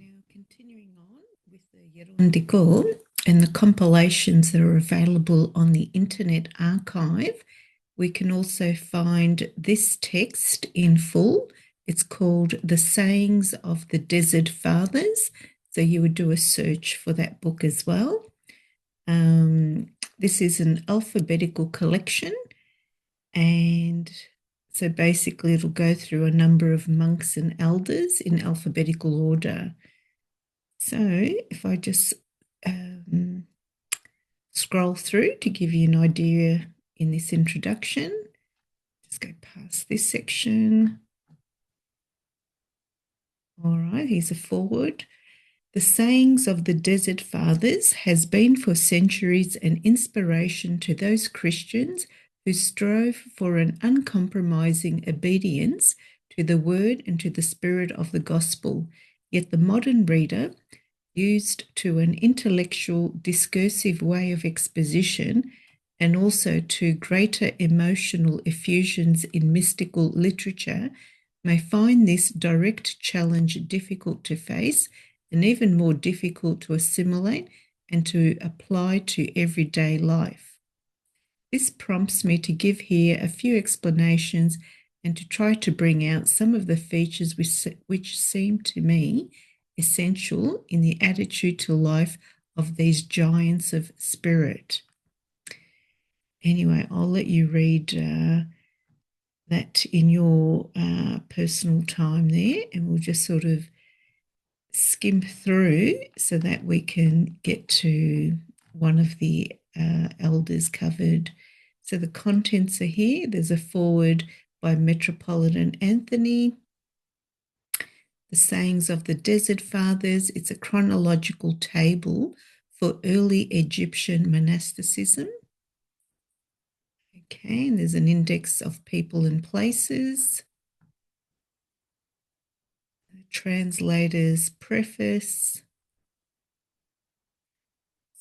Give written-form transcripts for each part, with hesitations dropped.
Now, continuing on with the Yerondiko and the compilations that are available on the Internet Archive, we can also find this text in full. It's called The Sayings of the Desert Fathers. So you would do a search for that book as well. This is an alphabetical collection, and so basically it'll go through a number of monks and elders in alphabetical order. So if I just scroll through to give you an idea in this introduction, just go past this section. All right, here's a foreword. The sayings of the Desert Fathers has been for centuries an inspiration to those Christians who strove for an uncompromising obedience to the word and to the spirit of the gospel. Yet the modern reader, used to an intellectual, discursive way of exposition and also to greater emotional effusions in mystical literature, may find this direct challenge difficult to face and even more difficult to assimilate and to apply to everyday life. This prompts me to give here a few explanations and to try to bring out some of the features which seem to me essential in the attitude to life of these giants of spirit. Anyway, I'll let you read that in your personal time there, and we'll just sort of skim through so that we can get to one of the elders covered. So the contents are here. There's a foreword by Metropolitan Anthony. The Sayings of the Desert Fathers. It's a chronological table for early Egyptian monasticism. Okay, and there's an index of people and places. The translator's preface.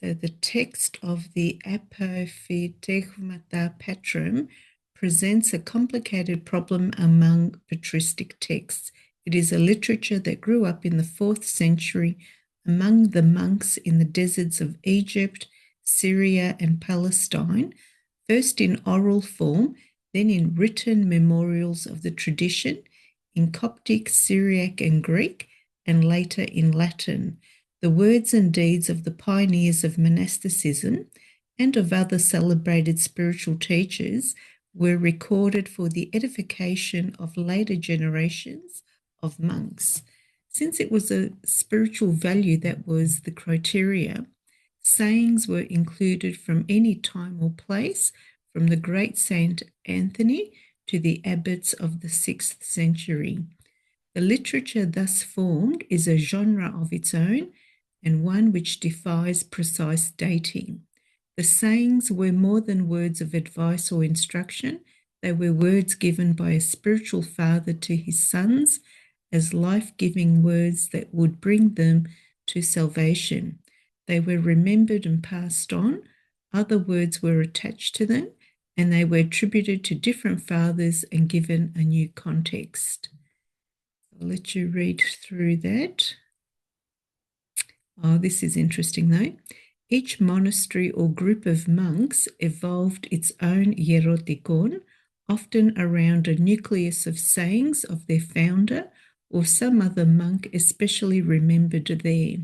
So the text of the Apophthegmata Patrum presents a complicated problem among patristic texts. It is a literature that grew up in the 4th century among the monks in the deserts of Egypt, Syria, and Palestine, first in oral form, then in written memorials of the tradition, in Coptic, Syriac, and Greek, and later in Latin. The words and deeds of the pioneers of monasticism and of other celebrated spiritual teachers were recorded for the edification of later generations of monks. Since it was a spiritual value that was the criteria, sayings were included from any time or place, from the great Saint Anthony to the abbots of the 6th century. The literature thus formed is a genre of its own, and one which defies precise dating. The sayings were more than words of advice or instruction. They were words given by a spiritual father to his sons as life-giving words that would bring them to salvation. They were remembered and passed on. Other words were attached to them, and they were attributed to different fathers and given a new context. I'll let you read through that. Oh, this is interesting though. Each monastery or group of monks evolved its own hierotikon, often around a nucleus of sayings of their founder or some other monk especially remembered there.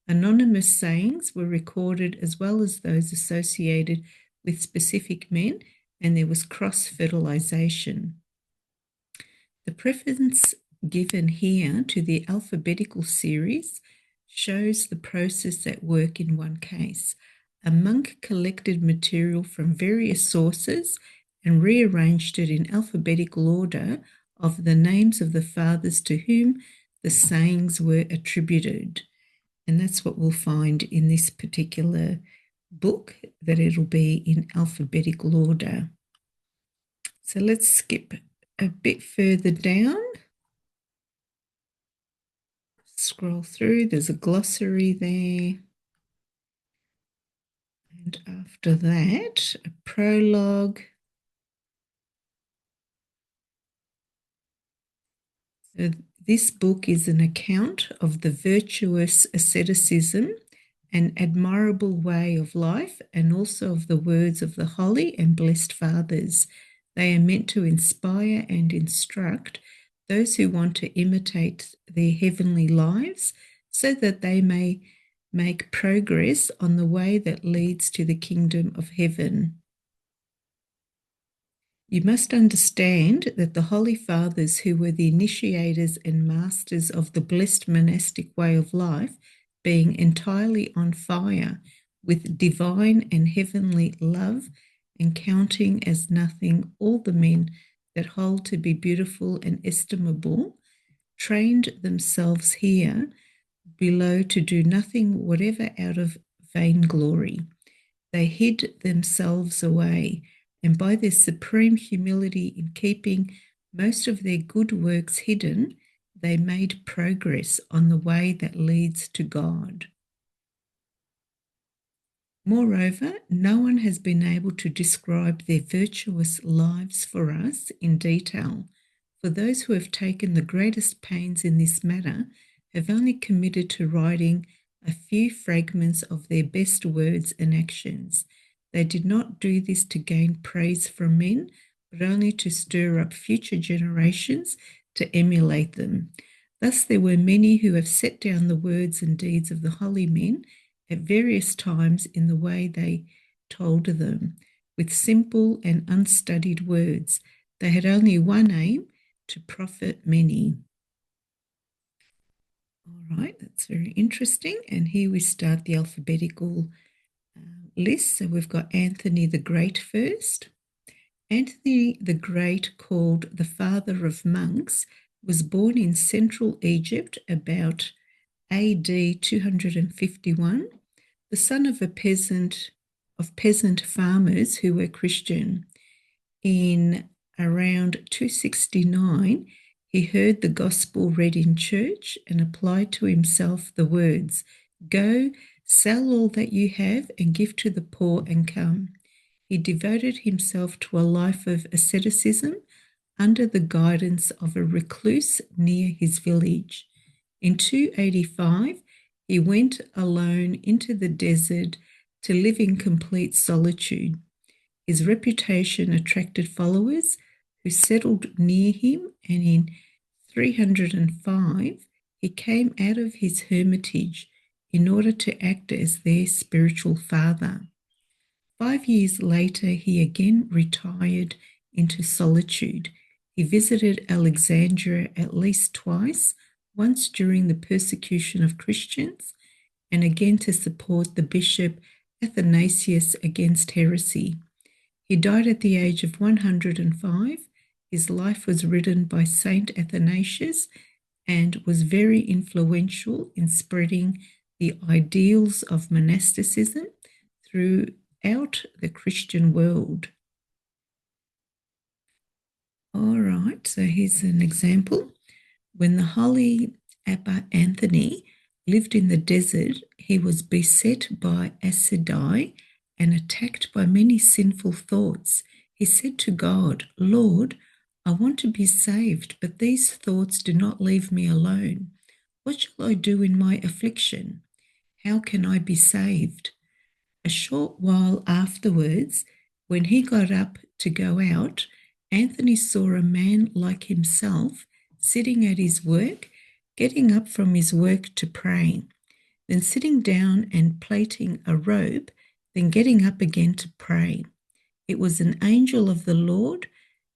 Anonymous sayings were recorded as well as those associated with specific men, and there was cross-fertilization. The preference given here to the alphabetical series shows the process at work in one case. A monk collected material from various sources and rearranged it in alphabetical order of the names of the fathers to whom the sayings were attributed. And that's what we'll find in this particular book, that it'll be in alphabetical order. So let's skip a bit further down. Scroll through, there's a glossary there. And after that, a prologue. So This book is an account of the virtuous asceticism, an admirable way of life, and also of the words of the holy and blessed fathers. They are meant to inspire and instruct those who want to imitate their heavenly lives so that they may make progress on the way that leads to the kingdom of heaven. You must understand that the Holy Fathers, who were the initiators and masters of the blessed monastic way of life, being entirely on fire with divine and heavenly love, and counting as nothing all the men that hold to be beautiful and estimable, trained themselves here below to do nothing whatever out of vainglory. They hid themselves away, and by their supreme humility in keeping most of their good works hidden, they made progress on the way that leads to God. Moreover, no one has been able to describe their virtuous lives for us in detail, for those who have taken the greatest pains in this matter have only committed to writing a few fragments of their best words and actions. They did not do this to gain praise from men, but only to stir up future generations to emulate them. Thus there were many who have set down the words and deeds of the holy men at various times in the way they told them, with simple and unstudied words. They had only one aim, to profit many. All right, that's very interesting. And here we start the alphabetical list. So we've got Anthony the Great first. Anthony the Great, called the father of monks, was born in Central Egypt about AD 251, the son of peasant farmers who were Christian. In around 269, he heard the gospel read in church and applied to himself the words, "Go, sell all that you have and give to the poor and come." He devoted himself to a life of asceticism under the guidance of a recluse near his village. In 285, he went alone into the desert to live in complete solitude. His reputation attracted followers who settled near him, and in 305, he came out of his hermitage in order to act as their spiritual father. 5 years later, he again retired into solitude. He visited Alexandria at least twice, once during the persecution of Christians, and again to support the bishop Athanasius against heresy. He died at the age of 105. His life was written by Saint Athanasius and was very influential in spreading the ideals of monasticism throughout the Christian world. All right, so here's an example. When the holy Abba Anthony lived in the desert, he was beset by accidii and attacked by many sinful thoughts. He said to God, "Lord, I want to be saved, but these thoughts do not leave me alone. What shall I do in my affliction? How can I be saved?" A short while afterwards, when he got up to go out, Anthony saw a man like himself sitting at his work, getting up from his work to pray, then sitting down and plaiting a robe, then getting up again to pray. It was an angel of the Lord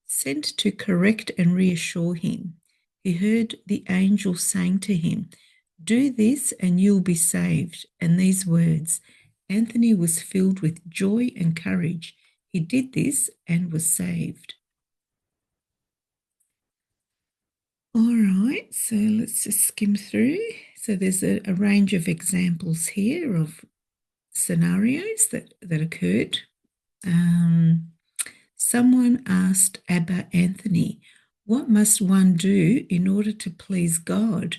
sent to correct and reassure him. He heard the angel saying to him, "Do this and you'll be saved." And these words, Anthony was filled with joy and courage. He did this and was saved. All right, so let's just skim through. So there's a range of examples here of scenarios that occurred. Someone asked Abba Anthony, "What must one do in order to please God?"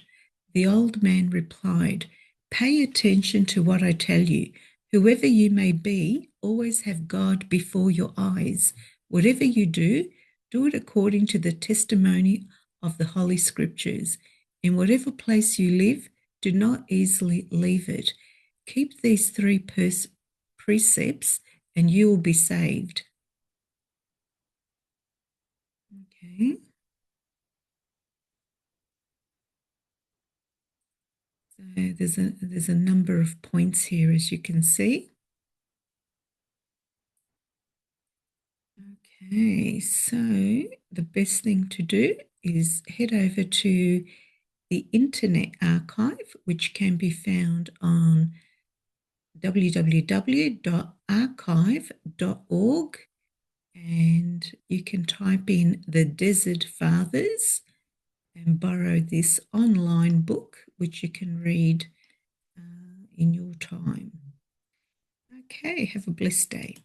The old man replied, "Pay attention to what I tell you. Whoever you may be, always have God before your eyes. Whatever you do, do it according to the testimony of the Holy Scriptures. In whatever place you live, do not easily leave it. Keep these three precepts and you will be saved. Okay. So there's a number of points here, as you can see. Okay, so the best thing to do is head over to the Internet Archive, which can be found on www.archive.org, and you can type in the Desert Fathers and borrow this online book, which you can read in your time. Okay, have a blessed day.